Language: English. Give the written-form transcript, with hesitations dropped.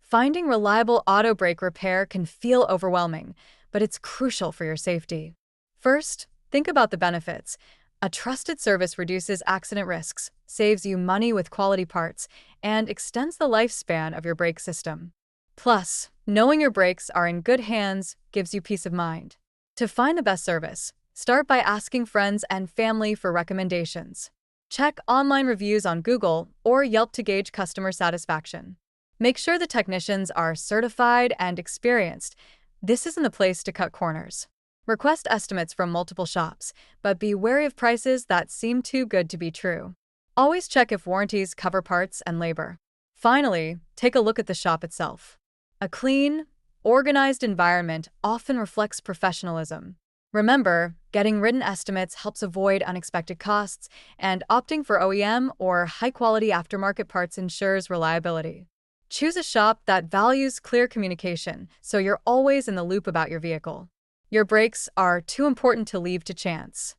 Finding reliable auto brake repair can feel overwhelming, but it's crucial for your safety. First, think about the benefits. A trusted service reduces accident risks, saves you money with quality parts, and extends the lifespan of your brake system. Plus, knowing your brakes are in good hands gives you peace of mind. To find the best service, start by asking friends and family for recommendations. Check online reviews on Google or Yelp to gauge customer satisfaction. Make sure the technicians are certified and experienced. This isn't the place to cut corners. Request estimates from multiple shops, but be wary of prices that seem too good to be true. Always check if warranties cover parts and labor. Finally, take a look at the shop itself. A clean, organized environment often reflects professionalism. Remember, getting written estimates helps avoid unexpected costs, and opting for OEM or high-quality aftermarket parts ensures reliability. Choose a shop that values clear communication, so you're always in the loop about your vehicle. Your brakes are too important to leave to chance.